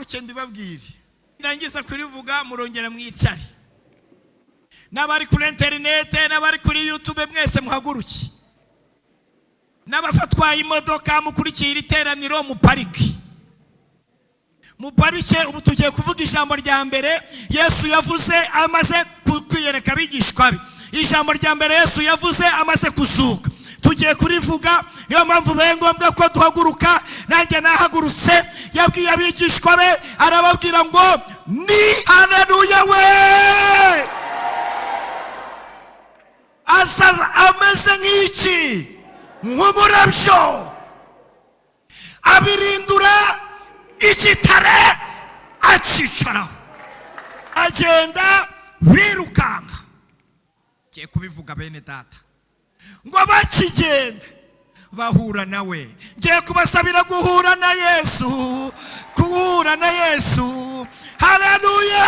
muhaguruke ndibabwire ndangiza kurivuga murongera mwicare n'abari kuri internet n'abari kuri YouTube mwese muhaguruke n'abafatwa imodoka mukurikira iteraniro mu pariki ubu tugiye kuvuga ijambo rya mbere Yesu yavuze amaze kwiyereka abigishwa be. Ijambo rya mbere Yesu yavuze amaze kuzuka tugiye kurivuga. Niyo mpamvu ngombwa ko duhaguruka. Nanjye nahagurutse yabwiye abigishwa be arababwira ngo ni haleluya we. Asaza ameze nk'iki nk'umurabyo abirindura igitare acicaraho agenda birukanka. Ngiye kubivuga bene data ngo bakigenda bahura nawe. Ngiye kubasabira guhura na Yesu, guhura na Yesu. Haleluya.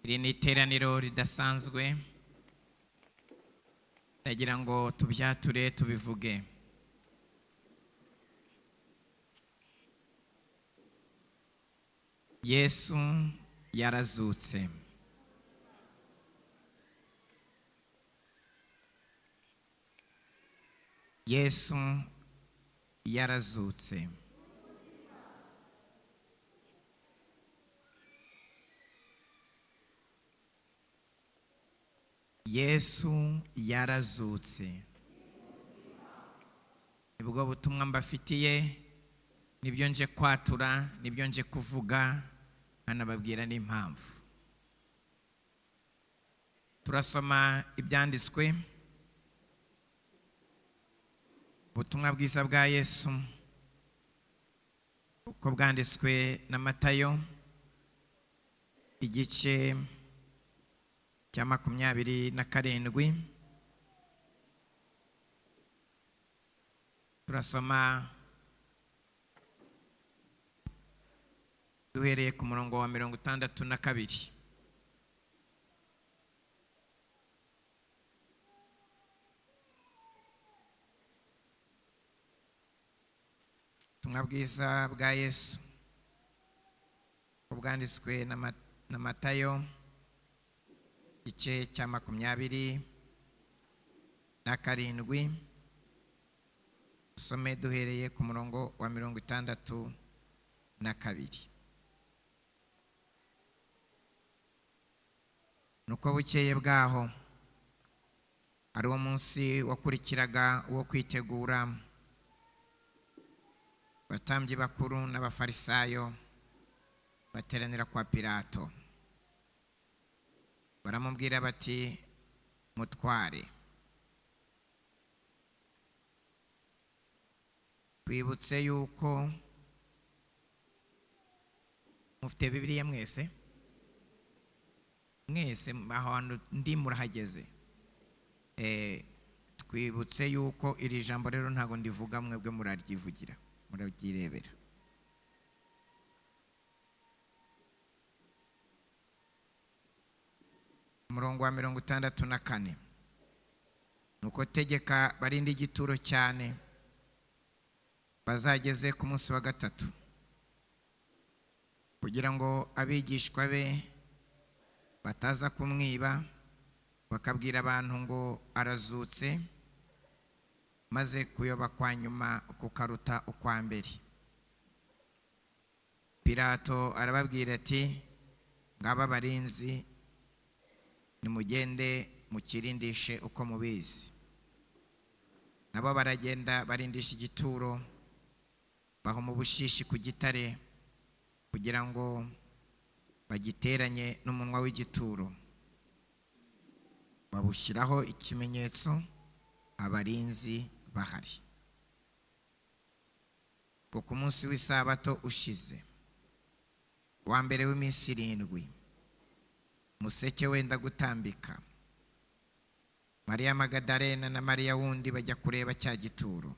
Iri ni iteraniro ridasanzwe, ndagira ngo tubyature tubivuge. Yesu yarazutse. Yesu yarazutse. Yesu yarazutse. Nibwo butumwa mbafitiye, nibyo nje kwatura, nibyo nje kuvuga, anababwira n'impamvu. Turasoma ibyanditswe. Ubutumwa bwiza bwa Yesu uko bwanditswe na Matayo igice cya 27. Turasoma duhereye ku murongo wa 62. Ubutumwa bwiza bwa Yesu ubwanditswe na Matayo igice cya 27. Usome duhereye ku murongo wa 62. Nuko bukeye bwaho ari uwo munsi wakurikiraga wo kwitegura, abatambyi bakuru n'abafarisayo bateranira kwa Pilato. Baramubwira bati, mutware, twibutse yuko mufite Bibiliya mwese ahantu ndi murahageze. Twibutse yuko iri jambo rero ntago ndivuga, mwebwe muraryivugira, murabyirebera. Umurongo wa 64. Nuko tegeka barinde igituro cyane bazageze ku munsi wa gatatu, kugira ngo abigishwa be bataza kumwiba bakabwira abantu ngo arazutse, maze kuyoba kwa nyuma kukaruta ukwa mbere. Pilato arababwira ati, ngaba barinzi, nimugende mukirindishe uko mubizi. Nabo baragenda barindisha igituro, baho mu bushishi ku gitare, kugira ngo bagiteranye n'umunwa w'igituro. Babushyiraho ikimenyetso, abarinzi bahari. Ku munsi w'isabato ushize, wa mbere w'iminsi 7, museke wenda gutambika, Mariya Magadalena na Mariya wundi bajya kureba cya gituro.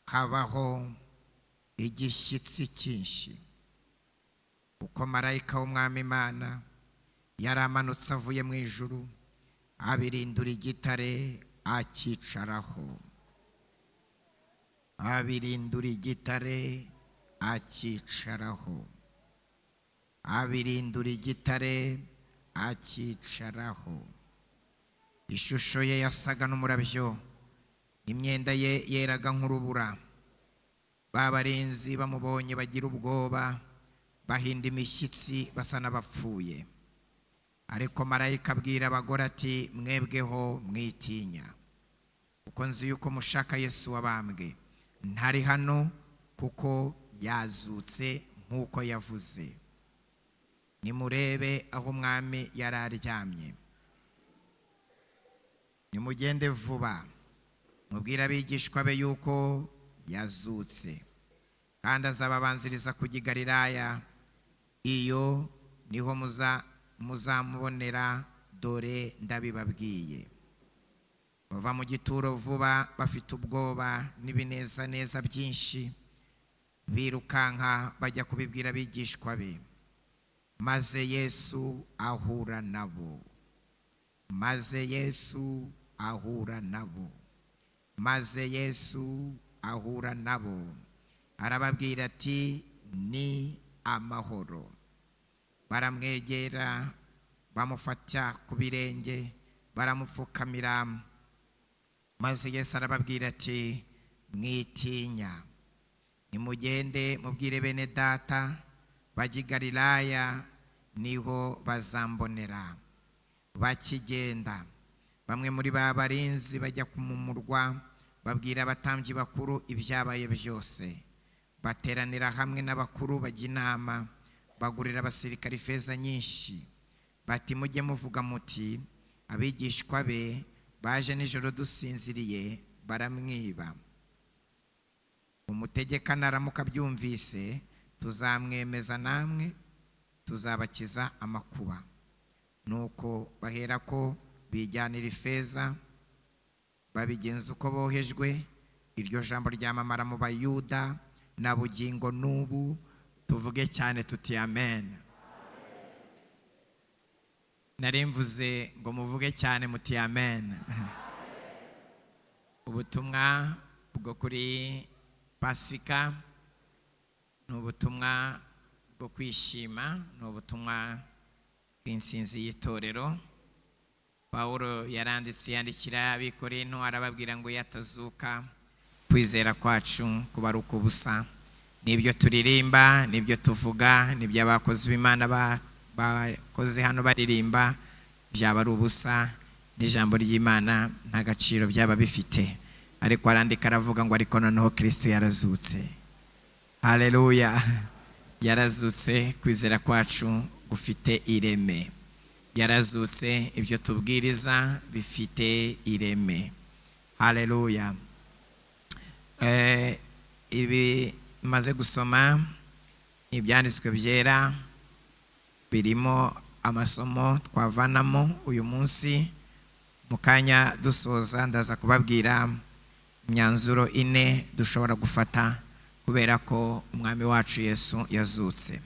Habaho igishyitsi cyinshi, uko marayika w'Umwami Imana yaramanutse avuye mu ijuru, abirindura igitare akicaraho. abirindura igitare akicaraho, abirindura igitare akicaraho. Ishusho ye yasaga n'umurabyo, imyenda ye yeraga nk'urubura. Babarinzi bamubonye bagira ubwoba, bahinda imishyitsi basa n'abapfuye. Ariko marayika abwira abagore ati, mwebweho mwitinya, kuko nzi yuko mushaka Yesu wabambwe. Ntari hano, kuko yazutse nk'uko yavuze. Nimurebe aho umwami yari aryamye. Nimugende vuba mubwire abigishwa be yuko yazutse, kandi azababanziriza kujya i Galilaya. Iyo niho muzamubonera, dore ndabibabwiye. Bava mu gituro vuba bafite ubwoba n'ibinezaneza byinshi, birukanka bajya kubibwira abigishwa be. Maze Yesu ahura nabo, maze Yesu ahura nabo, maze Yesu ahura nabo. Arababwira ati, ni amahoro. Baramwegera, bamufata ku birenge, baramupfukamira. Maze Yesu arababwira ati, mwitinya, nimugende mubwire bene data bajya i Galilaya, niho bazambonera. Bakigenda, bamwe muri ba barinzi bajya mu murwa, babwira abatambyi bakuru ibyabaye byose. Bateranira hamwe n'abakuru bajya inama, bagurira abasirikari ifeza nyinshi. Bati, mujye muvuga muti, abigishwa be baje nijoro dusinziriye baramwiba. Umutegeka naramuka abyumvise, tuzamwemeza, namwe tuzabakiza amakuba. Nuko baherako bijyanira ifeza, babigenza uko bohejwe. Iryo jambo ryamamara mu Bayuda na bugingo n'ubu. Tuvuge cyane tuti amen. Narimvuze ngo muvuge cyane muti amen. Ubutumwa bwo kuri Pasika ni ubutumwa bwo kwishima, ni ubutumwa bw'intsinzi y'itorero. Pawulo yandikira ab'Ikorinto arababwira ngo yatazuka, kwizera kwacu kuba ari ukubusa. Nibyo turirimba, nibyo tuvuga, nibyo abakozi b'Imana bakoze hano baririmba, byaba ari ubusa. N'ijambo ry'Imana nta gaciro byaba bifite. Ariko arandika aravuga ngo ariko noneho Kristo yarazutse. Haleluya! Yarazutse, kwizera kwacu gufite ireme. Yarazutse, ibyo tubwiriza bifite ireme. Haleluya! Ibi maze gusoma ibyanditswe byera, birimo amasomo twavanamo uyu munsi. Mu kanya dusoza ndaza kubabwira imyanzuro 4 dushobora gufata kubera ko umwami wacu Yesu yazutse.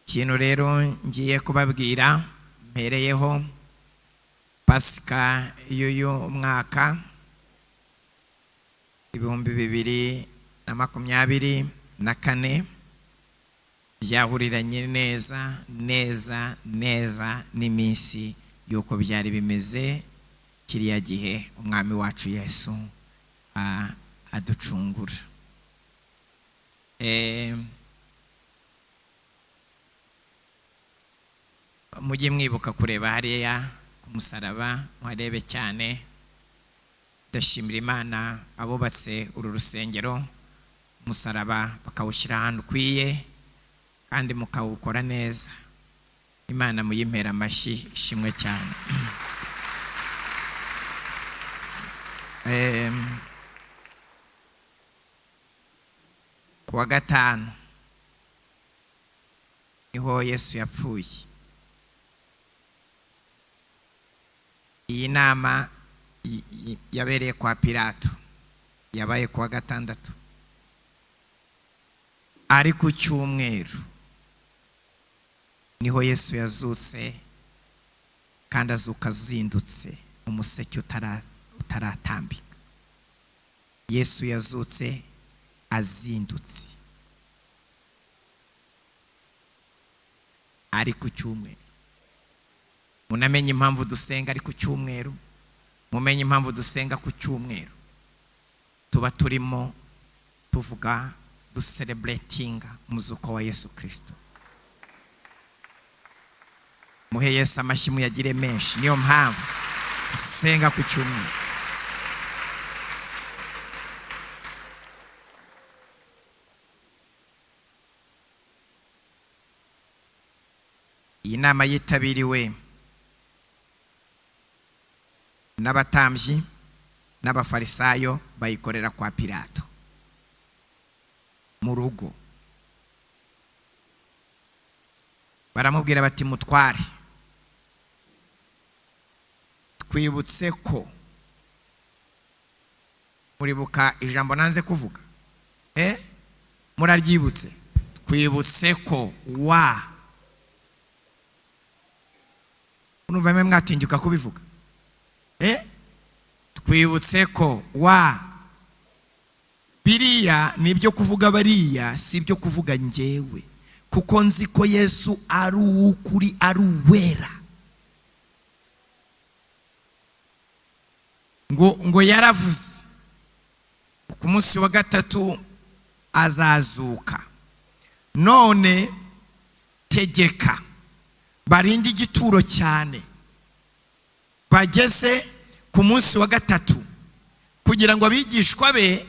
Ikintu rero ngiye kubabwira mpereyeho, Pasika y'uyu mwaka 2024 byahuriranye neza n'iminsi yuko byari bimeze kiriya gihe umwami wacu Yesu aducungura. Mujye mwibuka kureba hariya ku musaraba, muharebe cyane. Ndashimira Imana abubatse uru rusengero, umusaraba bakawushyira ahantu ukwiye kandi mukawukora neza. Imana muyimpera amashyi, ishimwe cyane. Kuwa gatanu niho Yesu yapfuye. Iyi nama yabereye kwa Pilato, yabaye kuwa gatandatu. Ari ku cyumweru niho Yesu yazutse, kandi azuka azindutse umuseke utaratambika. Yesu yazutse azindutse ari ku cyumweru. Munamenye impamvu dusenga ari ku cyumweru, mumenye impamvu dusenga ku cyumweru. Tuba turimo tuvuga celebrating umuzuko wa Yesu Kristo. Muhe Yesu amashyi muyagire menshi. Niyo mpamvu dusenga ku cyumweru. Iyi nama yitabiriwe n'abatambyi n'abafarisayo, bayikorera kwa Pilato mu rugo. Baramubwira bati, mutware, twibutse ko, muribuka ijambo nanze kuvuga, muraryibutse, twibutse ko unumva mwe mwatinduka kubivuga, twibutse ko biriya nibyo kuvuga bariya, si byo kuvuga njyewe, kuko nzi ko Yesu ari ukuri, ari uwera. ngo yaravuze ku munsi wa gatatu azazuka. None tegeka barinde igituro cyane bageze ku munsi wa gatatu, kugira ngo abigishwa be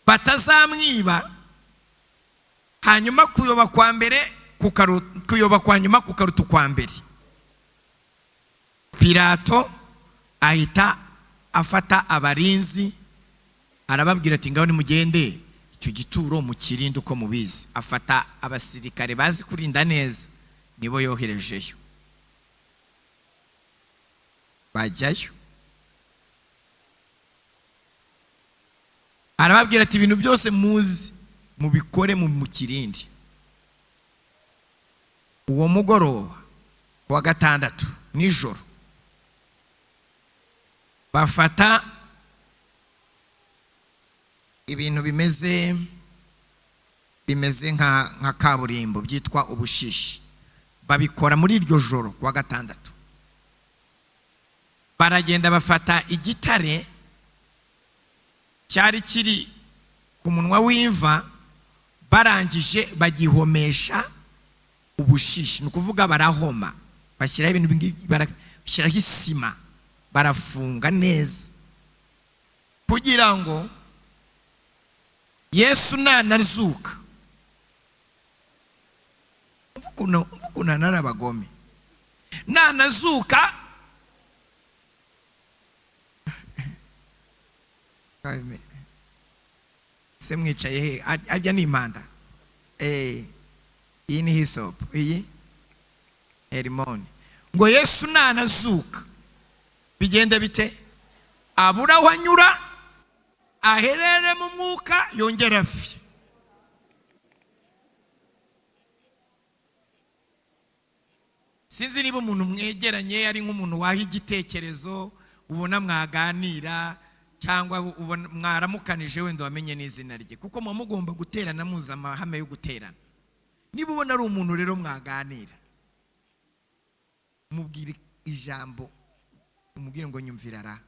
batazamwiba, hanyuma kuyoba kwa mbere kuyoba kwa nyuma kukaruta kwa mbere. Pilato ahita afata abarinzi, arababwira ati, ngaho nimugende icyo gituro mukirinde uko mubizi. Afata abasirikare bazi kurinda neza, nibo yoherejeyo. Bajyayo, arababwira ati, ibintu byose muzi mubikore mu kirindi. Uwo mugoroba wa gatandatu nijoro, bafata ibintu bimeze nka kaburimbo byitwa ubushishi, babikora muri iryo joro wa gatandatu. Baragenda bafata igitare cyari kiri ku munwa w'imva, barangije bagihomesha ubushishi. Ni ukuvuga barahoma, bashyiraho ibintu, bashyiraho isima, barafunga neza, kugira ngo Yesu nanazuka, ukuntu narabagome, nanazuka se mwicaye he? Arya ni impanda, iyi ni hisopu, iyi herimoni. Ngo Yesu nanazuka bigende bite? Abura aho anyura, aherere mu mwuka, yongera apfe. Sinzi niba umuntu mwegeranye ari nk'umuntu waha igitekerezo, ubona mwaganira, cyangwa mwaramukanije wenda wamenye n'izina rye, kuko muba mugomba guterana muza amahame yo guterana. Niba ubona ari umuntu rero mwaganira, mubwire ijambo, umubwire ngo nyumvira ra.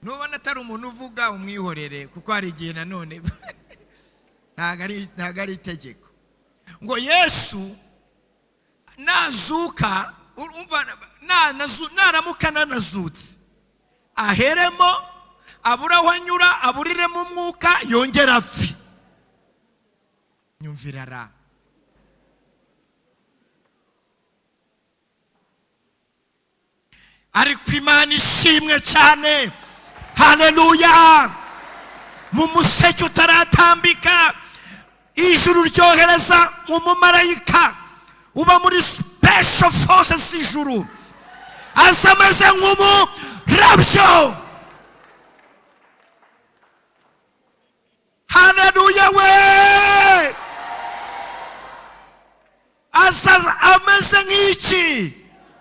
Nubona atari umuntu uvuga, umwihorere, kuko hari igihe nanone ntago ari itegeko. Ngo Yesu nazuka, naramuka nanazutse, aheremo, abura aho anyura, aburiremo umwuka, yongera apfe. Nyumvira ra. Ariko Imana ishimwe cyane, haleluya. Mu museke utaratambika, ijuru ryohereza umumarayika uba muri special forces ijuru, asa ameze nk'umurabyo. Haleluya we. Asa ameze nk'iki?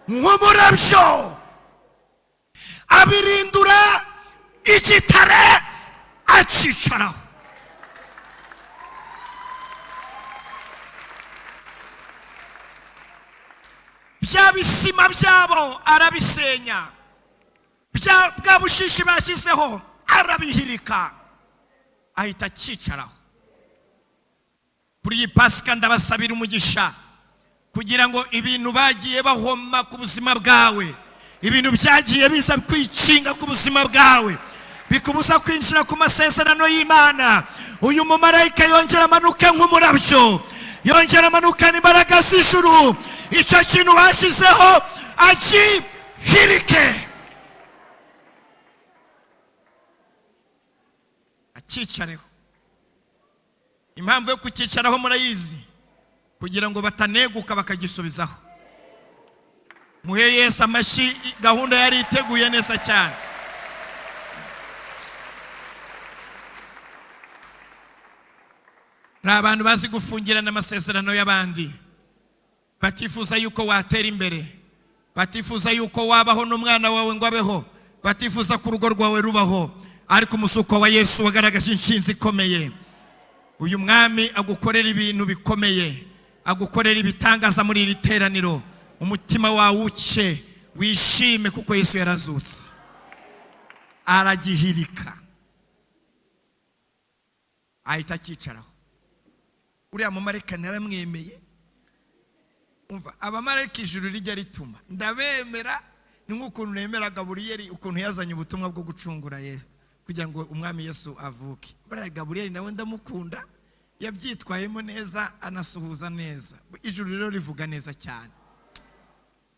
Nk'umurabyo. gitare acicaraho. Bya bisima byabo arabisenya, bwa bushishi bashyizeho arabihirika, ahita acicaraho. Kuri iyi Pasika ndabasabira umugisha kugira ngo ibintu bagiye bahoma ku buzima bwawe, ibintu byagiye biza kwicinga ku buzima bwawe, bikubuza kwinjira ku masezerano y'Imana, uyu mumarayika yongera amanuke nk'umurabyo, yongera amanukana imbaraga z'ijuru, icyo kintu washyizeho akihirike, akicareho. Impamvu yo kukicaraho murayizi, kugira ngo bataneguka bakagisubizaho. Muhe Yesu amashyi, gahunda yari iteguye neza cyane. Abantu bazi gufungirana amasezerano y'abandi, batifuza yuko watera imbere, batifuza yuko wabaho n'umwana wawe ngo abeho, batifuza ko urugo rwawe rubaho, ariko umusuko wa Yesu wagaragaje inshinzi ikomeye. Uyu mwami agukorera ibintu bikomeye, agukorera ibitangaza muri iri teraniro. Umutima wawe uce wishime kuko Yesu yarazutse, aragihirika, ahita akicaraho. Uriya mumarayika naramwemeye. Umva, abamarayika ijuru rijya rituma ndabemera, ni nk'ukuntu nemera Gaburiyeli ukuntu yazanye ubutumwa bwo gucungura Yesu kugira ngo umwami Yesu avuke. Buriya Gaburiyeli nawe ndamukunda, yabyitwayemo neza, anasuhuza neza. Ijuru rero rivuga neza cyane.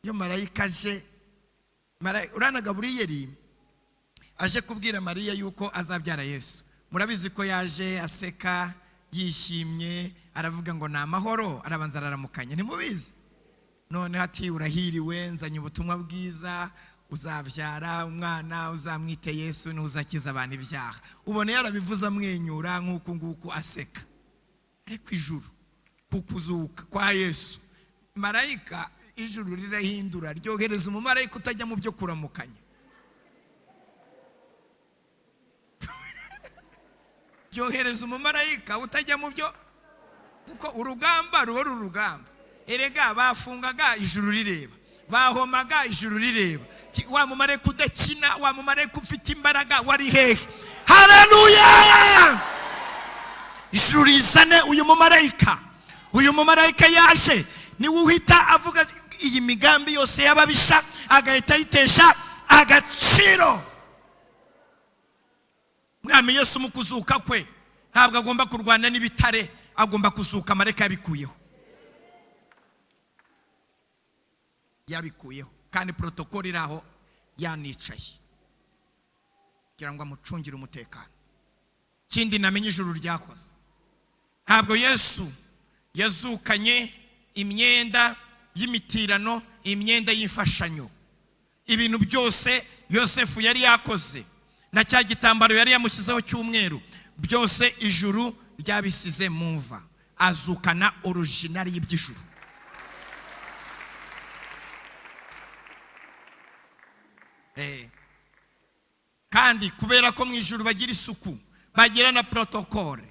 Iyo marayika aje, urana Gaburiyeli aje kubwira Mariya yuko azabyara Yesu. Murabizi ko yaje aseka, yishimye, aravuga ngo ni amahoro, arabanza araramukanya. Ntimubizi? None ati urahiriwe, nzanye ubutumwa bwiza, uzabyara umwana, uzamwite Yesu, n'uzakiza abantu ibyaha. Ubone yarabivuze amwenyura nk'uku nguku aseka. Ariko ijuru kukuzuka kwa Yesu, marayika ijuru rirahindura, ryohereza umumarayika utajya mu byo kuramukanya. Ryohereza umumarayika utajya mu byo, kuko urugamba ruba urugamba. Erega bafungaga ijuru rireba, bahomaga ijuru rireba. Wa mumarayika udakina, wa mumarayika ufite imbaraga wari hehe? Haleluya! Ijuru rizane uyu mumarayika. Uyu mumarayika yaje niwe uhita avuga iyi migambi yose y'ababisha, agahita yitesha agaciro. Mwami Yesu mu kuzuka kwe ntabwo agomba kurwana n'ibitare, agomba kuzuka. Marayika yabikuyeho kandi protokoli iraho yanicaye kugira ngo amucungire umutekano. Kindi namenye ijuru ryakoze, ntabwo Yesu yazukanye imyenda y'imitirano, imyenda y'imfashanyo. Ibintu byose Yosefu yari yakoze na cya gitambaro yari yamushyizeho cy'umweru, byose ijuru ryabisize mu mva. Azukana original y'iby'ijuru. Kandi kubera ko mu ijuru bagira isuku, bagira na protokole,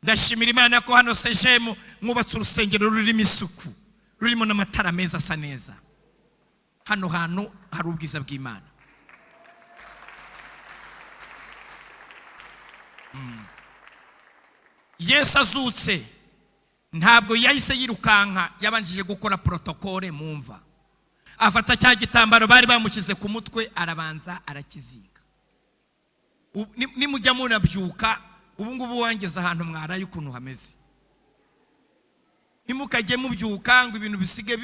ndashimira Imana ko hano sejemu mwubatse urusengero rurimo isuku, rurimo n'amatara meza asa neza. Hano hantu hari ubwiza bw'Imana. Yesu azutse ntabwo yahise yirukanka, yabanjije gukora protokole mu mva. Afata cya gitambaro bari bamukize ku mutwe, arabanza arakizinga. Nimujya munabyuka, ubu ngubu wangeze ahantu mwaraye ukuntu hameze. Nimukajye mubyuka ngo ibintu bisige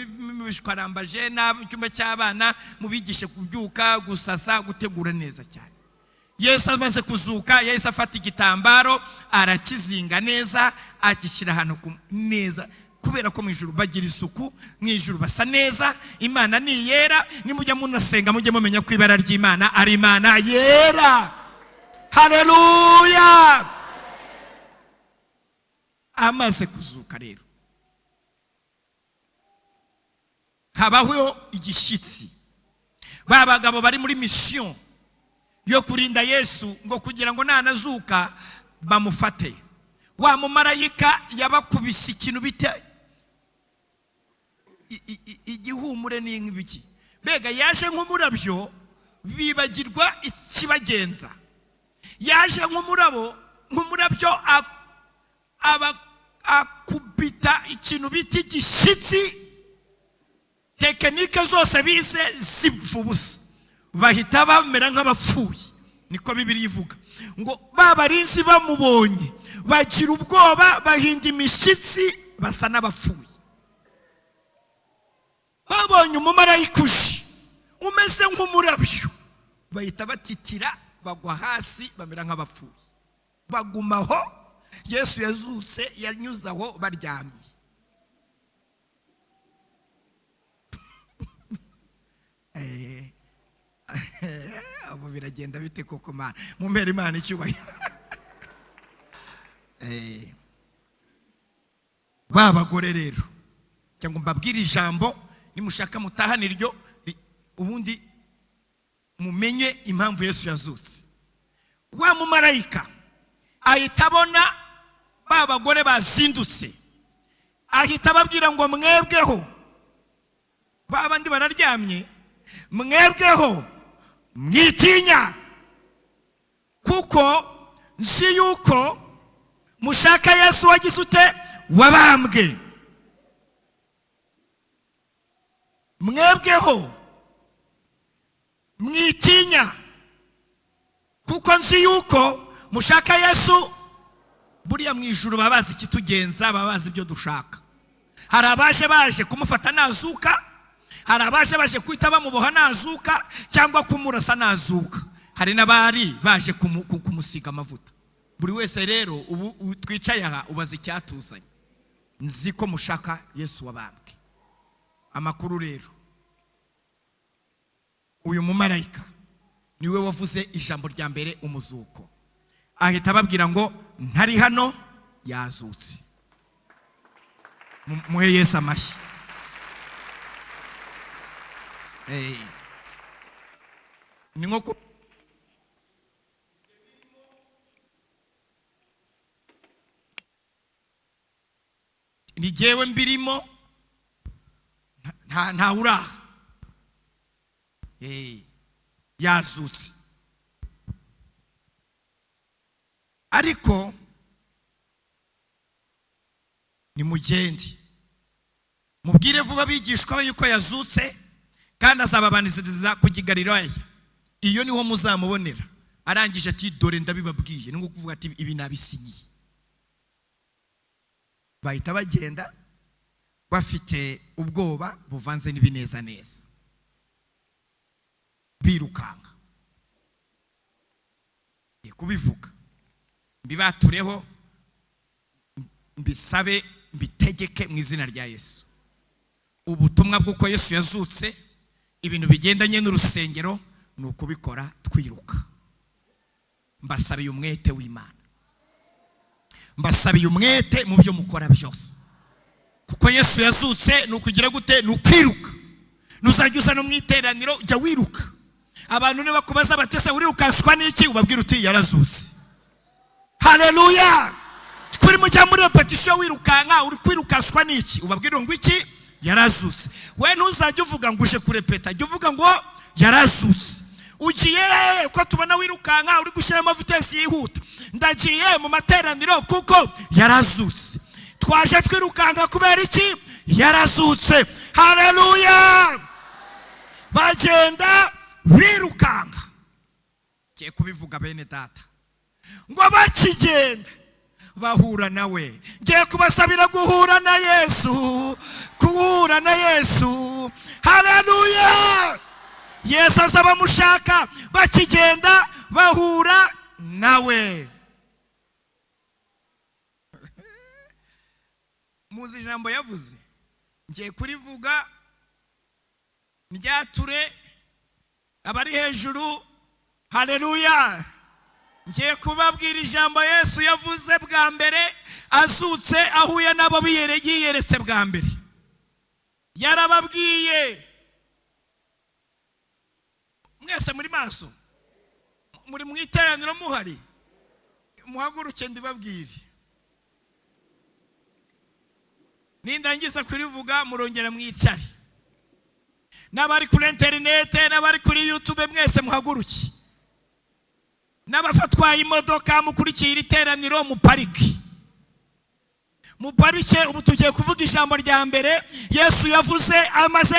bishwarambaje, na cyumba cy'abana mubigishe kubyuka, gusasa, gutegura neza cyane. Yesu amaze kuzuka yahise afata igitambaro arakizinga neza, akishyira ahantu neza, kubera ko mu ijuru bagira isuku, mu ijuru basa neza. Imana ni yera, nimujya munasenga mujye mumenya ko ibara ry'Imana ari Imana yera. Haleluya! Amaze kuzuka rero habaho igishyitsi. Ba bagabo bari muri mission yo kurinda Yesu ngo kugira ngo nanazuka bamufate. Wa mumarayika yabakubise ikintu bita igihumure n'ibiki, mbega yaje nk'umurabyo bibagirwa ikibagenza. Yaje nk'umurabyo akubita ikintu bita igishitsi, tekinike zose bize zipfa ubusa, bahita bamera nk'abapfuye. Niko Bibiliya ivuga ngo babarinzi bamubonye bagira ubwoba, bahinda imishyitsi, basa n'abapfuye. Babonye umumarayika uje umeze nk'umurabyo, bahita batitira, bagwa hasi, bamera nk'abapfuye, bagumaho. Yesu yazutse yanyuzaho baryamye. Abo biragenda bite koko Mana? Mumpere Imana icyubahiro. Babagore rero cyangwa mbabwira ijambo, nimushaka mutahana iryo, ubundi mumenye impamvu Yesu yazutse. Wa mumarayika ahita abona babagore bazindutse, ahita ababwira ngo mwebweho, babandi bararyamye, mwebweho mwitinya, kuko nzi yuko mushaka Yesu wagize ute, wabambwe. Mwebweho mwitinya, kuko nzi yuko mushaka Yesu. Buriya mu ijuru babazi ikitugenza, babazi ibyo dushaka. Hari abaje kumufata nazuka, hari abaje kwita bamuboha nazuka, cyangwa kumurasa nazuka. Hari n'abari baje kumusiga amavuta. Buri wese rero ubu twicaye aha ubaza icyatuzanye. Nzi ko mushaka Yesu wabambwe. Amakuru rero, uyu mumarayika niwe wavuze ijambo rya mbere, umuzuko. Ahita ababwira ngo ntari hano, yazutse. Muhe Yesu amashyi. Ni nko ni jewe mbirimo, nta uraha. Yazutse. Ariko nimugende mubwire vuba abigishwa yuko yazutse, kandi azababaniziriza ku Galilaya. Iyo niho muzamubonera. Arangije ati dore ndabibabwiye. Ni kuvuga ati ibi nabisinyiye. Bahita bagenda bafite ubwoba buvanze n'ibineza neza, birukanga. Kubivuga mbibatureho, mbisabe, mbitegeke mu izina rya Yesu. Ubutumwa bw'uko Yesu yazutse, ibintu bigendanye n'urusengero, ni ukubikora twiruka. Mbasabiye umwete w'Imana, mbasabiye umwete mu byo mukora byose, kuko Yesu yazutse. Ni ukugira gute? Ni ukwiruka. Nuzajya uza no mu iteraniro, jya wiruka. Abantu nibakubaza batese urirukanswa n'iki, ubabwira uti yarazutse. Haleluya. Kuri mujya muri repetition wirukanka, uri kwirukanswa n'iki, ubabwira ngo iki, yarazutse. We ntuzajya uvuga ngo uje kurepeta, jya uvuga ngo yarazutse. Ugiye ko tubona wirukanka uri gushyiramo vitesi yihuta, ndagiye mu materaniro kuko yarazutse. Twaje twirukanka kubera iki, yarazutse. Haleluya. Bagenda birukanka. Kiye kubivuga bene data ngo bakigenda bahura nawe. Ngiye kubasabira guhura na Yesu, guhura na Yesu. Haleluya. Yesu azaba mushaka, bakigenda bahura nawe. Muzi ijambo yavuze, ngiye kurivuga ryature abari hejuru. Haleluya. Ngiye kubabwira ijambo Yesu yavuze bwa mbere azutse, ahuye nabo yiyeretse bwa mbere. Yarababwiye, mwese muri maso, muri mu iteraniro muhari muhaguruke ndibabwire nindangiza kurivuga murongera mwicare n'abari kuri internet n'abari kuri YouTube mwese muhaguruke n'abafatwaye imodoka mukurikiye iteraniro muparike ubu tugiye kuvuga ijambo rya mbere Yesu yavuze amaze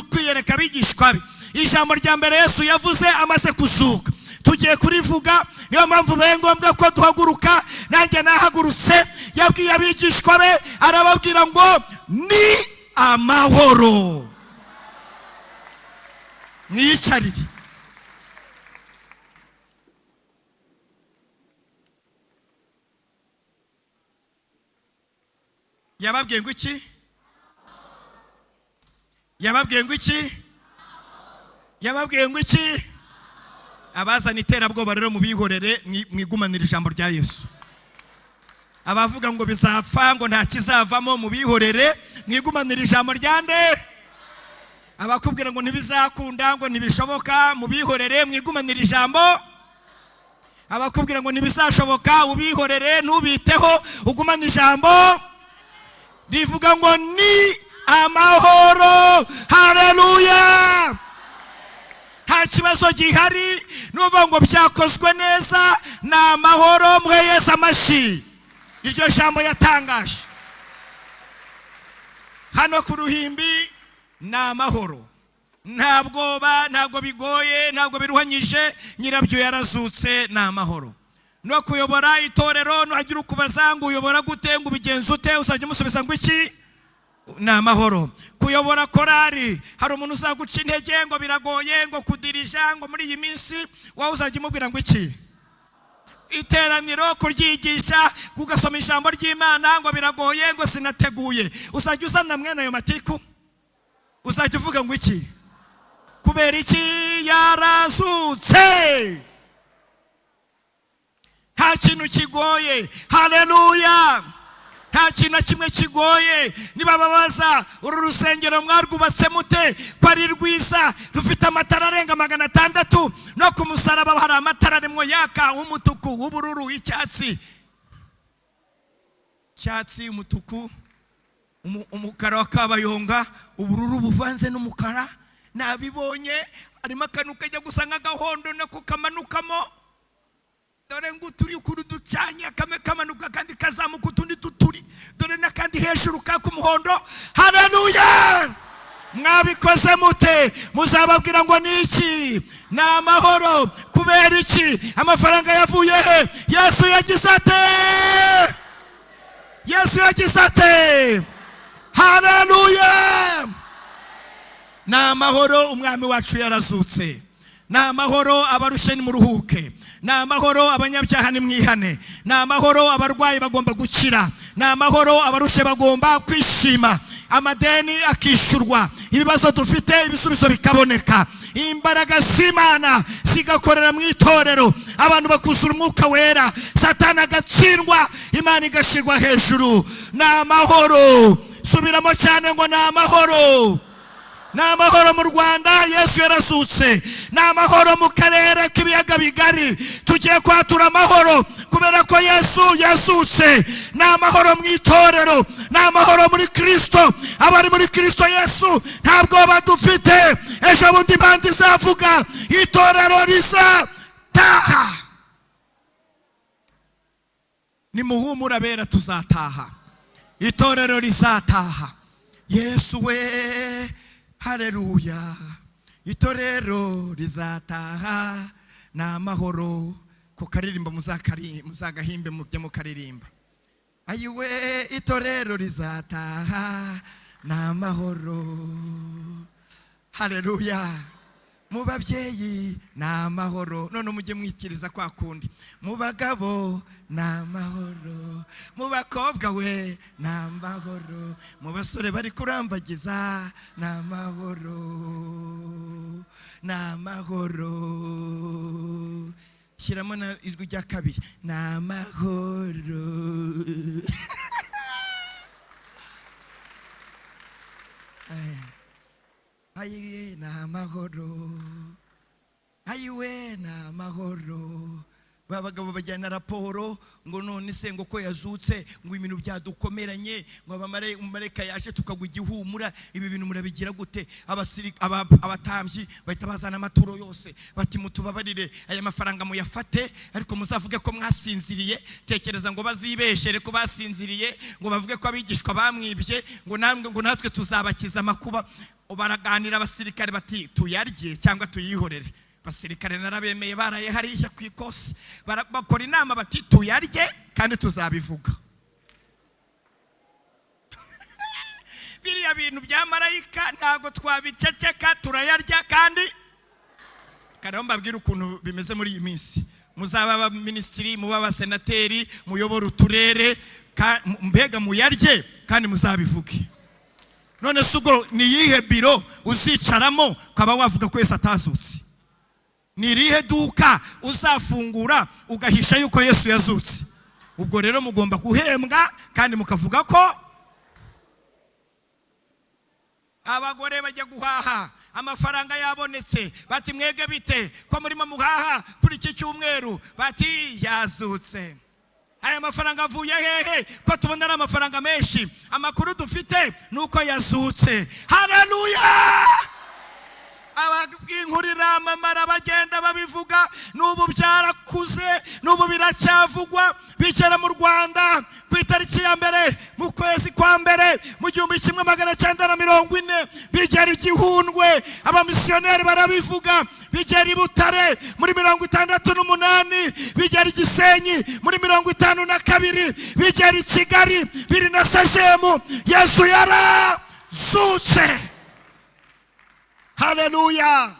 kwiyereka abigishwa be ijambo rya mbere Yesu yavuze amaze kuzuka tugiye kurivuga niyo mpamvu ngombwa ko duhaguruka nanjye nahagurutse yabwiye abigishwa be arababwira ngo ni amahoro mwiyicarire yababwiye ngo iki yababwiye ngo iki abazana iterabwoba rero mubihorere mwigumanira ijambo rya Yesu abavuga ngo bizapfa ngo nta kizavamo mubihorere mwigumanira ijambo rya nde abakubwira ngo ntibizakunda ngo ntibishoboka mubihorere mwigumanira ijambo abakubwira ngo ntibizashoboka ubihorere ntubiteho ugumana ijambo rivuga ngo ni amahoro haleluya nta kibazo gihari nuvuga ngo byakozwe neza ni amahoro mweyeza amashi iryo jambo yatangaje hano ku Ruhimbi ni amahoro nta bwoba ntabwo bigoye ntabwo biruhanyije nyirabyo yarazutse ni amahoro no kuyobora itorero nuhagira ukubaza ngo uyobora gute ngo ubigenza ute uzajya umusubiza ngo iki ni amahoro kuyobora korari hari umuntu uzaguca intege ngo biragoye ngo kudirija ngo muri iyi minsi wowe uzajya umubwira ngo iki iteraniro kuryigisha kugasoma ijambo ry'Imana ngo biragoye ngo sinateguye uzajya uzana mwene ayo matiku uzajya uvuga ngo iki kubera iki yarazutse nta kintu kigoye haleluya nta kintu na kimwe kigoye niba babaza uru rusengero mwarwubatse mute ko ari rwiza rufite amatara arenga 600 no ku musaraba hari amatara arimo yaka umutuku ubururu icyatsi umutuku umukara wa kabayonga ubururu buvanze n'umukara nabibonye arimo akantu kajya gusa nk'agahondo nako kamanukamo dore ngo turi kuri ducanya kame kamanuka kandi kazamuka utundi tuturi dore nakandi hejuru ka kumuhondo haleluya mwabikoze mute muzababwira ngo niki na amahoro kubera iki amafaranga yavuye he Yesu yagize ate haleluya na amahoro umwami wacu yarazutse na amahoro abarushe ni muruhuke na amahoro abanyabyaha ni mwihane na amahoro abarwayi bagomba gukira na amahoro abarushe bagomba kwishima amadeni akishurwa ibibazo dufite ibisubizo bikaboneka imbaraga z'Imana zigakorera mu itorero abantu bakuzura umwuka wera satani agatsindwa Imana igashirwa hejuru na amahoro subiramo cyane ngo na amahoro na amahoro mu Rwanda Yesu yarazutse na amahoro mu karere k'ibiyaga bigari tugiye kwatura amahoro kubera ko Yesu yazutse na amahoro mu itorero na amahoro muri Kristo abari muri Kristo Yesu ntabwo badufite ejo bundi impande izavuga itorero rizataha ni muhumura bera tuzataha itorero rizataha Yesu we haleluya itorero rizataha na amahoro ku karirimba muzagahimbe mujye mu karirimba ayiwe itorero rizataha na amahoro haleluya mu babyeyi na amahoro none mujye mwikiriza kwa kundi mu bagabo na amahoro mu bakobwa we na amahoro mu basore bari kurambagiza na amahoro shyiramo na ijwi rya kabiri na amahoro ayi na amahoro ayiwe na amahoro. Babagabo bajyana raporo ngo none se ngo ko yazutse ngo ibintu byadukomeranye ngo abamarayika yaje tukagwa igihumura, ibi bintu murabigira gute? Abatambyi bahita bazana amaturo yose bati mutubabarire aya mafaranga muyafate, ariko muzavuge ko mwasinziriye. Tekereza ngo bazibeshere ko basinziriye, ngo bavuge ko abigishwa bamwibye, ngo namwe ngo natwe tuzabakiza amakuba. Baraganira abasirikare bati tuyarye cyangwa tuyihorere. Basirikare narabemeye baraye hariya ku ikosi, bakora inama bati tuyarye kandi tuzabivuga. Biriya bintu bya marayika ntago twabiceceka, turayarya. Kandi kandi mbabwira ukuntu bimeze muri iyi minsi. Muzaba aba ministry, muba abasenateri, muyobora uturere, mbega muyarye kandi muzabivuge. None sugo ni yihe biro uzicaramo kaba wavuga ko Yesu atazutse? Ni rihe duka uzafungura ugahisha yuko Yesu yazutse? Ubwo rero mugomba guhembwa kandi mukavuga ko. Abagore bajya guhaha, amafaranga yabonetse, bati mwege bite ko murimo muhaha kuri iki cyumweru? Bati yazutse. Aya mafaranga avuye hehe ko tubona ari amafaranga menshi? Amakuru dufite nuko yazutse. Haleluya! Abinkurira amamara bagenda babivuga, n'ubu byarakuze, n'ubu biracyavugwa. Bigera mu Rwanda ku itariki ya mbere mu kwezi kwa mbere mu 1940 bigera igihundwe, abamisiyoneri barabivuga. Bigera i Butare muri 68, bigera i Gisenyi muri 52, bigera i Kigali biri na Sajemu. Yesu yarazutse. Haleluya!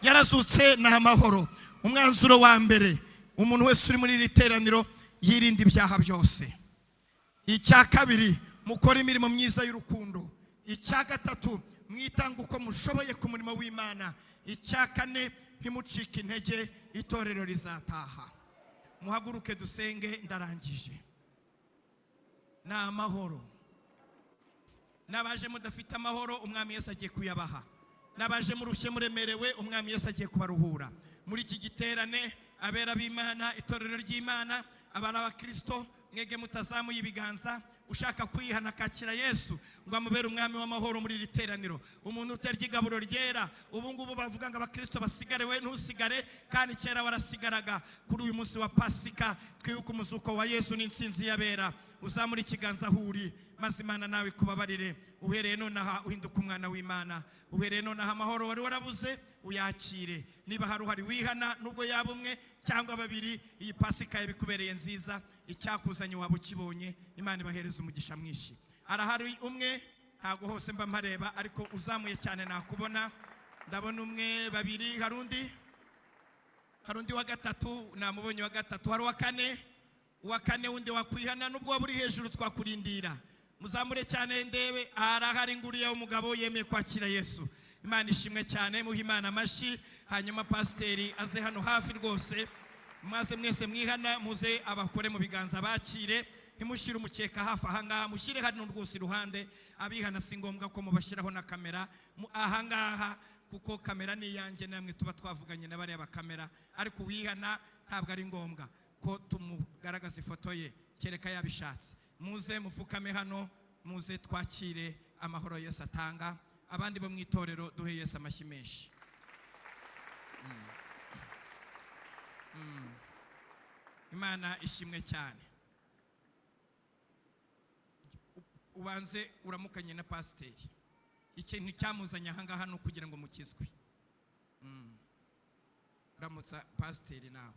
Yarazutse na amahoro. Umwanzuro wa mbere, umuntu wese uri muri literaniro yirinda ibyaha byose. Icya kabiri, mukora imirimo myiza y'urukundo. Icya gatatu, mwitanga uko mushoboye ku murimo w'Imana. Icya kane, ntimucike intege, itorero rizataha. Muhaguruke dusenge, ndarangije. Na amahoro. Nabaje mudafite amahoro, umwami Yesu agiye kuyabaha. Nabaje murushye muremerewe, umwami Yesu agiye kubaruhura. Muri iki giterane abera b'Imana, itorero ry'Imana, abana b'Abakristo, mwege mutazamuye ibiganza, ushaka kwihana kakira Yesu ngo amubere umwami w'amahoro muri literaniro. Umuntu uterya igaburo ryera, ubu ngubu bavuga ngo Abakristo basigare, we ntusigare, kandi kera warasigaraga. Kuri uyu munsi wa Pasika twibuka umuzuko wa Yesu n'intsinzi y'abera. Uzamura ikiganza huri, maze Imana nawe kubabarire. Uhereye nonaha uhinduka umwana w'Imana. Uhereye nonaha amahoro wari warabuze uyakire. Niba hari wihana nubwo yaba umwe cyangwa babiri, iyi Pasika yabikubereye nziza. Icyakuzanye waba ukibonye, Imana ibahereza umugisha mwinshi. Arahari umwe, ntago hose mba mpareba, ariko uzamuye cyane nakubona. Ndabona umwe, babiri, harundi wa gatatu, namubonye wa gatatu. Hari uwa kane wundi wakwihana nubwo waburi hejuru twakurindira. Muzamure cyane ndebe. Arahari nguriya umugabo yemeye kwakira Yesu. Imana ishimwe cyane, muhe Imana amashi. Hanyuma pasiteri aze hano hafi rwose, maze mwese mwihana muze abakore mu biganza bakire. Ntimushire umukeka hafi ahangaha, mushyire hano rwose iruhande. Abihana si ngombwa ko mubashyiraho na kamera ahangaha, kuko kamera ni iyanjye, namwe tuba twavuganye na bariya bakamera. Ariko uwihana ntabwo ari ngombwa ko tumugaragaza ifoto ye, kereka yabishatse. Muze mupfukame hano, muze twakire amahoro Yesu atanga. Abandi bo mu itorero duhe Yesu amashyi menshi. Imana ishimwe cyane. Ubanze uramukanye na pasiteri. Ikintu cyamuzanye ahangaha no kugira ngo mukizwe. Uramutsa pasiteri nawe.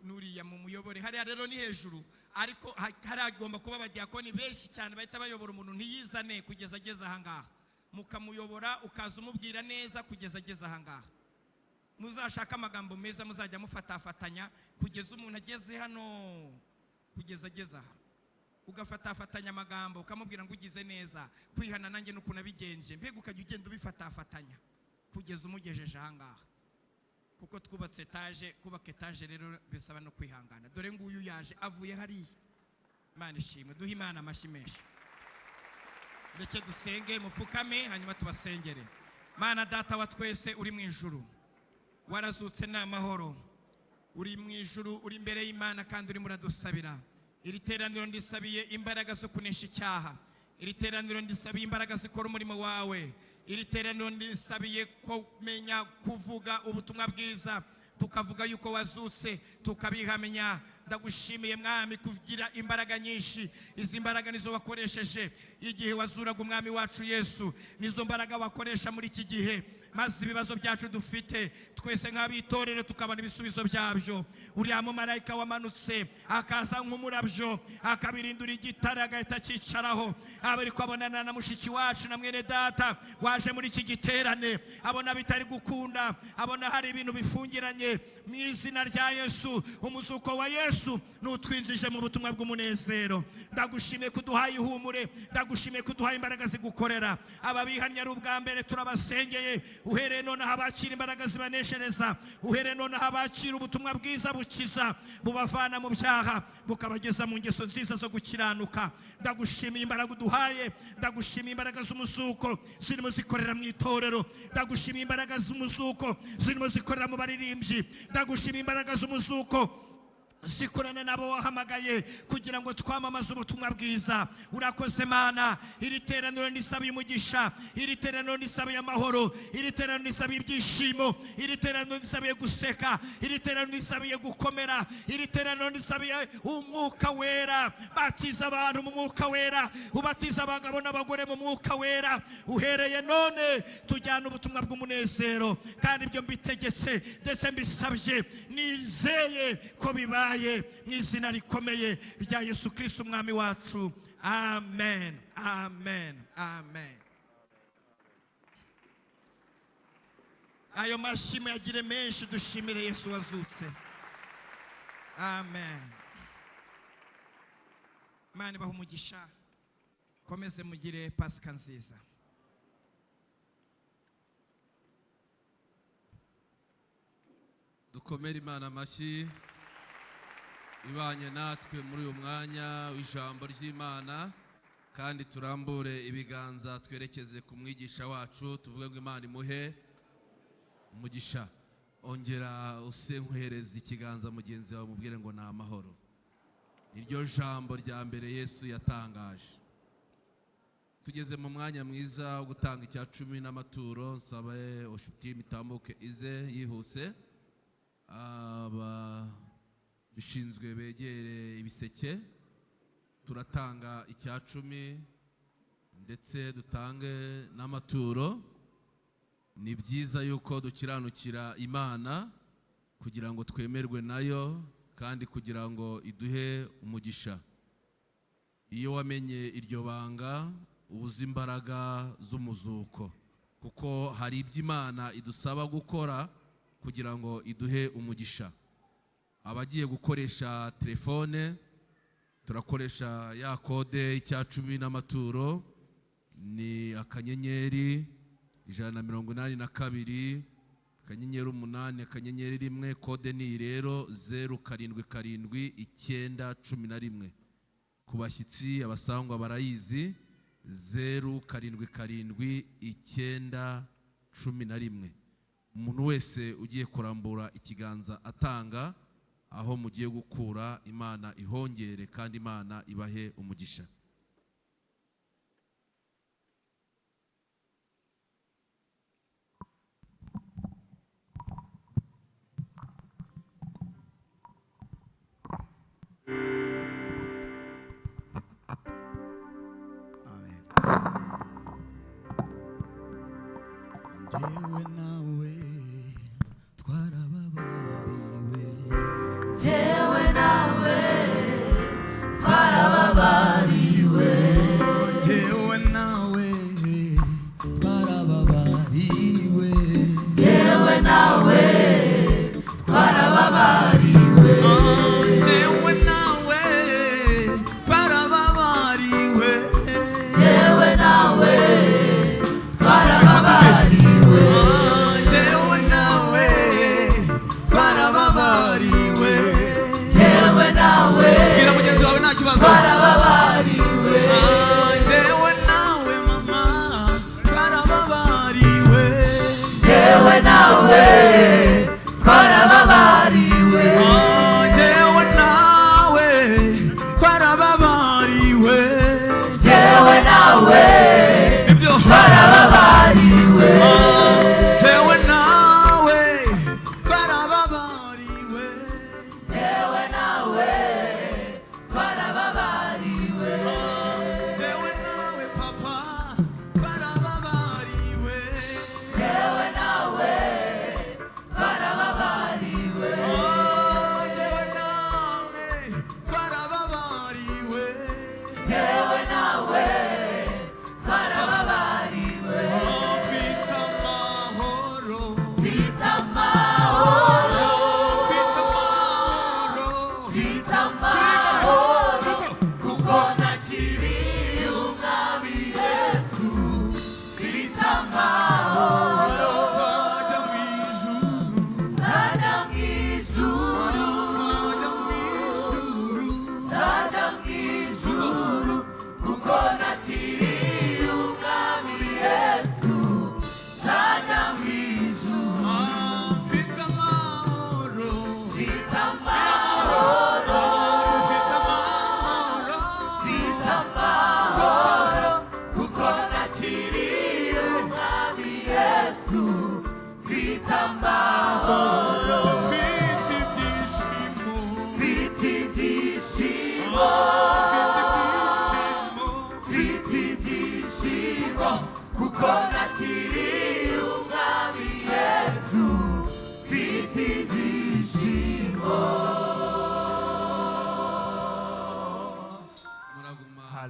Nuriya mu muyobore. Hariya rero ni hejuru, ariko hari agomba kuba abadiyakoni benshi cyane bahita bayobora umuntu ntiyizane kugeza ageze ahangaha. Mukamuyobora ukaza umubwira neza kugeza ageze ahangaha. Muzashaka amagambo meza muzajya mufatafatanya kugeza umuntu ageze hano, kugeza ageze aha. Ugafatafatanya amagambo ukamubwira ngo ugize neza, kwihana nanjye nuko nabigenje, mbega ukajya ugenda ubifatafatanya kugeza umugejeje ahangaha. Kuko twubatse etaje, kubaka etaje rero bisaba no kwihangana. Dore nguyu yaje avuye hariya. Imana ishimwe, duhe Imana amashyi menshi. Reke dusenge, mupfukame hanyuma tubasengere. Mana data wa twese uri mu ijuru, warazutse n'amahoro, uri mu ijuru, uri imbere y'Imana kandi uri muradusabira. Iri teraniro ndisabiye imbaraga zo kunesha icyaha, iri teraniro ndisabiye imbaraga zikora umurimo wawe, iri teraniro ndisabiye kumenya kuvuga ubutumwa bwiza, tukavuga yuko wazutse tukabihamenya. Ndagushimiye mwami kugira imbaraga nyinshi. Izi mbaraga nizo wakoresheje igihe wazuraga umwami wacu Yesu, nizo mbaraga wakoresha muri iki gihe, maze ibibazo byacu dufite twese nk'abitorero tukabona ibisubizo byabyo. Uriya mumarayika wamanutse akaza nk'umurabyo akabirindura igitare agahita cyicaraho, abari kwabonana na mushiki wacu na mwene data waje muri iki giterane, abona bitari gukunda, abona hari ibintu bifungiranye. Mu izina rya Yesu, umuzuko wa Yesu nutwinjije mu butumwa bw'umunezero. Ndagushimiye kuduhaye ihumure, ndagushimiye kuduhaye imbaraga zigukorera. Ababihannye ari ubwa mbere turabasengeye, uhereye none abakira imbaraga zibaneshereza, uhereye none abakira ubutumwa bwiza bukiza, bubavana mu byaha bukabageza mu ngeso nziza zo gukiranuka. Ndagushimiye imbaraga uduhaye, ndagushimiye imbaraga z'umuzuko zirimo zikorera mu itorero, ndagushimiye imbaraga z'umuzuko zirimo zikorera mu baririmbyi, ndagushimiye imbaraga z'umuzuko zikorana nabo wahamagaye kugira ngo twamamaze ubutumwa bwiza. Urakoze Mana. Iri teraniro nisabiye umugisha, iri teraniro nisabiye amahoro, iri teraniro nisabiye ibyishimo, iri teraniro nisabiye guseka, iri teraniro nisabiye gukomera, iri teraniro nisabiye umwuka wera. Batiza abantu mu mwuka wera, ubatiza abagabo n'abagore mu mwuka wera. Uhereye none tujyana ubutumwa bw'umunezero, kandi ibyo mbitegetse ndetse mbisabye nizeye ko bibaye mu izina rikomeye rya Yesu Kristo umwami wacu. Amen, amen, amen. Ayo mashimwe yagire menshi, dushimire Yesu wazutse. Amen. Imana ibahe umugisha, komeze mugire Pasika nziza. Dukomere Imana amashyi ibanye natwe muri uyu mwanya w'ijambo ry'Imana, kandi turambure ibiganza twerekeze ku mwigisha wacu, tuvuge ngo Imana imuhe umugisha. Ongera usenkuhereza ikiganza mugenzi wawe mubwire ngo ni amahoro. Iryo jambo rya mbere Yesu yatangaje. Tugeze mu mwanya mwiza wo gutanga icya 10 n'amaturo. Nsabe oshuti mitambuke ize yihuse, bishinzwe begere ibiseke. Turatanga icya 10 ndetse dutange n'amaturo. Ni byiza yuko dukiranukira Imana kugira ngo twemerwe nayo, kandi kugira ngo iduhe umugisha. Iyo wamenye iryo banga ubuza imbaraga z'umuzuko, kuko hari iby'Imana idusaba gukora kugira ngo iduhe umugisha. Abagiye gukoresha telefone, turakoresha ya kode icya 10 n'amaturo, ni akanyenyeri 182 akanyenyeri 8 akanyenyeri 1. Kode ni rero 077911. Ku bashyitsi abasangwa barayizi 077911. Umuntu wese ugiye kurambura ikiganza atanga aho mugiye gukura, Imana ihongere kandi Imana ibahe umugisha. Jewe nawe twarababariwe, jewe nawe twarababariwe, jewe nawe twarababariwe, jewe nawe twarababariwe, jewe nawe twarababariwe, jewe nawe twarababariwe. Jewe nawe mama twarababariwe,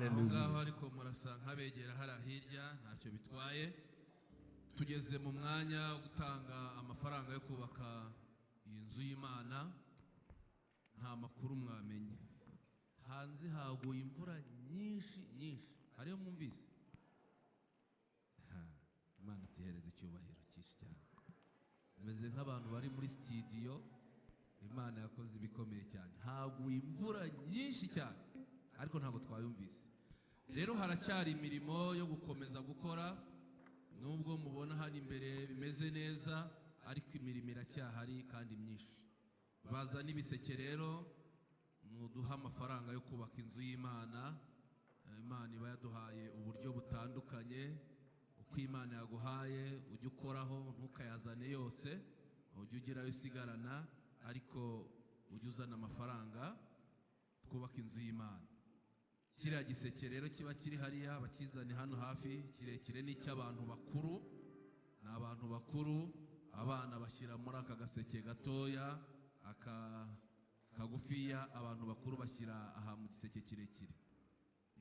aho ngaho ariko murasa nk'abegera hariya hirya ntacyo bitwaye. Tugeze mu mwanya wo gutanga amafaranga yo kubaka iyi nzu y'Imana. Nta makuru mwamenye, hanze haguye imvura nyinshi. Hariyo mwumvise? Imana tuhereze icyubahiro cyinshi cyane. Meze nk'abantu bari muri studio. Imana yakoze ibikomeye cyane. Haguye imvura nyinshi cyane ariko ntabwo twayumvise. Rero haracyari imirimo yo gukomeza gukora, nubwo mubona hano imbere bimeze neza ariko imirimo iracyahari kandi myinshi. Baza n'ibiseke rero muduha amafaranga yo kubaka inzu y'Imana. Imana iba yaduhaye uburyo butandukanye. Uko Imana yaguhaye ujye ukoraho, ntukayazane yose, ujye ugirayo usigarana, ariko ujye uzana amafaranga twubaka inzu y'Imana. Kiriya giseke rero kiba kiri hariya bakizane hano hafi, kirekire n'icy'abantu bakuru. Ni abantu bakuru, abana bashyira muri aka gaseke gatoya, kagufiya, abantu bakuru bashyira aha mu giseke kirekire.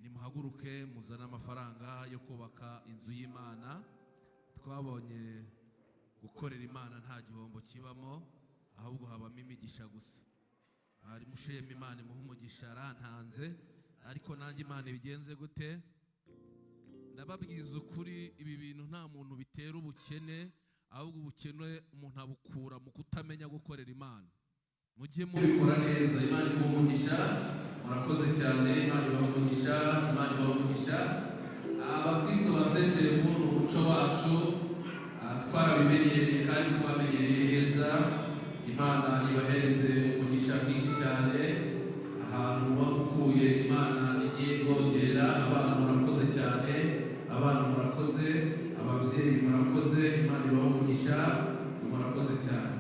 Nimuhaguruke muzana amafaranga yo kubaka inzu y'Imana. Twabonye gukorera Imana nta gihombo kibamo, ahubwo habamo imigisha gusa. Ari mushema Imana imuha umugisha arantanze, ariko nanjye Imana ibigenze gute? Ndababwiza ukuri, ibi bintu nta muntu bitera ubukene, ahubwo ubukene umuntu abukura mu kutamenya gukorera Imana. Mujye mubikora neza. Imana imuha umugisha. Murakoze cyane. Imana ibaha umugisha. Imana ibaha umugisha. Abakristo basejeje muri umuco wacu twarabimenyereye kandi twamenyereye neza. Imana ibahereze umugisha mwinshi cyane. Ahantu bamukuye Imana igiye ihongera. Abana murakoze cyane, abana murakoze, ababyeyi murakoze. Imana ibaha umugisha. Murakoze cyane.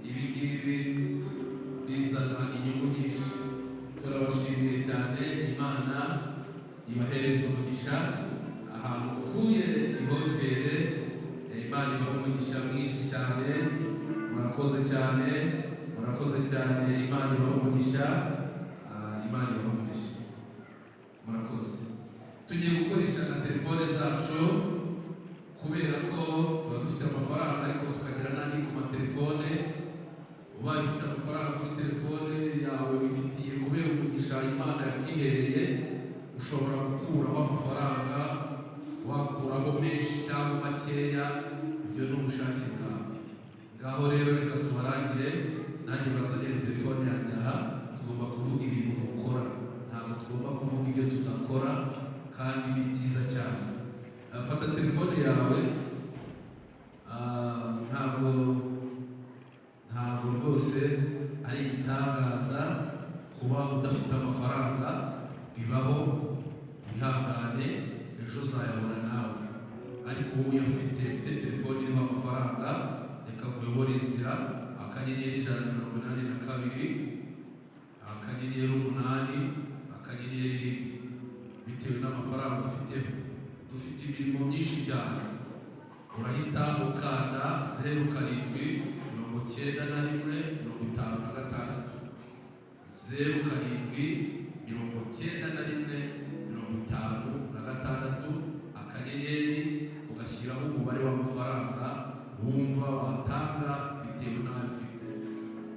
Ibi ngibi bizana inyungu nyinshi. Turabashimiye cyane. Imana ibahereze umugisha. Ahantu ukuye ihongere. Imana ibaha umugisha mwinshi cyane. Murakoze cyane, murakoze cyane. Imana ibaha umugisha. Imana ibaha umugisha. Murakoze. Tugiye gukoresha na telefone zacu kubera ko tuba dufite amafaranga ariko tukagira n'andi ku matelefone. Ubaye ufite amafaranga kuri telefone yawe wifitiye kubera umugisha Imana yakihereye, ushobora gukuraho amafaranga, wakuraho menshi cyangwa makeya, ibyo ni ubushake bwawe. Ngaho rero reka tubarangire, nanjye bazanire telefone yanjye aha. Tugomba kuvuga ibintu dukora, ntabwo tugomba kuvuga ibyo tudakora, kandi ni byiza cyane. Fata telefone yawe. Ntabwo rwose ari igitangaza kuba udafite amafaranga. Bibaho, wihangane, ejo uzayabona nawe. Ariko wowe uyafite, ufite telefone iriho amafaranga, reka kuyobora inzira. Akanyenyeri 182, akanyenyeri 8, akanyenyeri 1, bitewe n'amafaranga ufiteho. Dufite imirimo myinshi cyane. Urahita ukanda 079156 079156 akanyenyeri, ugashyiraho umubare w'amafaranga wumva watanga bitewe n'ayo ufite.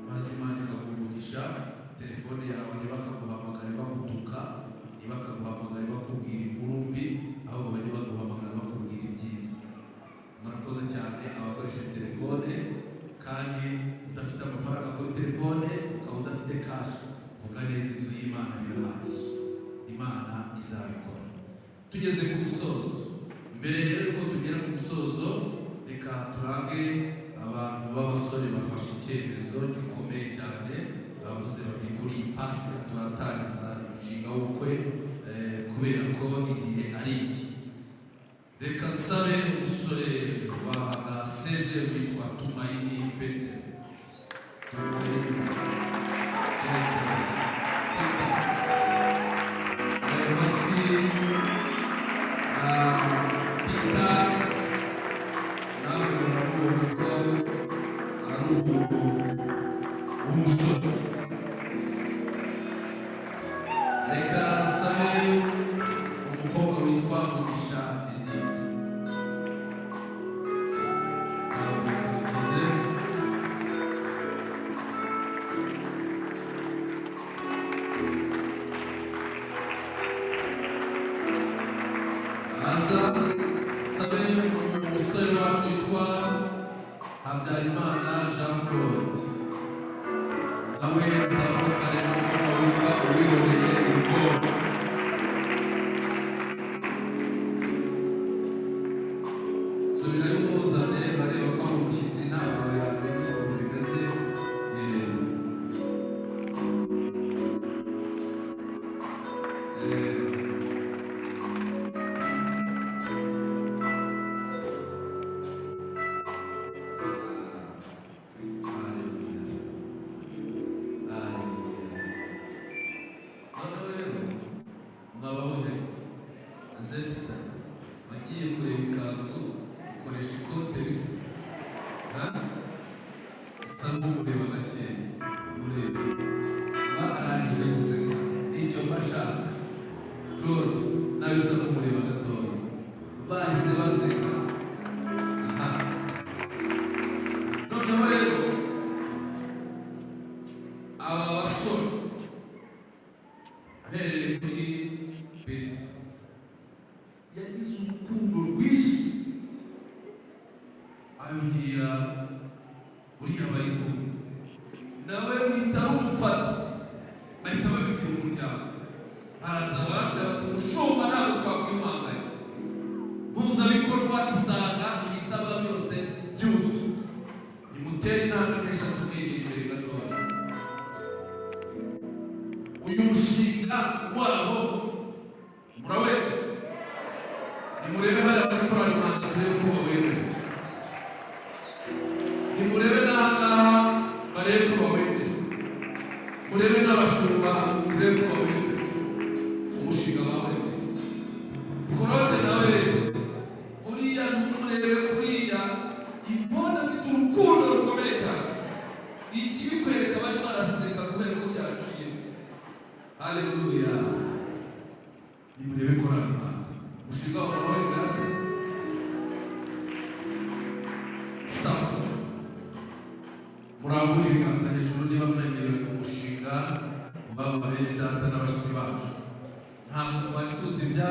Maze Imana ikaguha umugisha. Telefone yawe ntibakaguhamagare bagutuka, ntibakaguhamagare bakubwira inkuru mbi, ahubwo bajye baguhamagara bakubwira ibyiza. Murakoze cyane abakoresha telefone. Kandi udafite amafaranga kuri telefone, ukaba udafite kashi, vuga neza inzu y'Imana birahagije. Imana izabikora. Tugeze ku musozo. Mbere rero ko tugera ku musozo, reka turange abantu b'abasore bafashe icyemezo gikomeye cyane. Bavuze bati kuri iyi pasi turatangiza umushinga w'ubukwe kubera ko igihe ari iki. Reka nsabe umusore wahaga seje witwa Tumaini Pete. Tumaini Pete. Masi Pita nawe murabona ko ari umuntu w'umusore. Reka nsabe nawe atandukane n'umuntu witwa Uwihoreye Yvonne. Subirayo umuzane bareba ko ari umushyitsi ntawe yamenya ukuntu bimeze. Zepita wagiye kureba ikanzu ukoresha ikote bisa isa nk'umureba gakeya mureba barangije guseka nicyo bashaka Claude nawe isa nk'umureba gatoya bahise baseka. Noneho rero aba basore mpereye kuri Beti yagize urukundo rwinshi abibwira uriya bari kumwe nawe wita rumufata bahita babibwira umuryango baraza barambwira bati umushumba ntabwo twakwimanganya mpuzabikorwa isanga ibisabwa byose byuzuye nimutere intambwe eshatu mwegera imbere gatoya. Uyu mushinga wabo murawemera nimurebe hariya muri korali Rwanda turebe ko bawemewe, nimurebe n'ahangaha barebe ko bawemewe, murebe n'abashumba turebe ko bawemewe, umushinga bawemewe. Claude nawe rero uriya ntumurebe kuriya Yvonne afite urukundo rukomeye cyane, ikibikwereka barimo araseka kubera ko byaciye. Haleluya. Nimurebe korali Rwanda umushinga wawe wemera sawa. Murambure ibiganza hejuru niba mwemerewe umushinga waba bene data n'abashyitsi bacu. Ntabwo twari tuzi ibya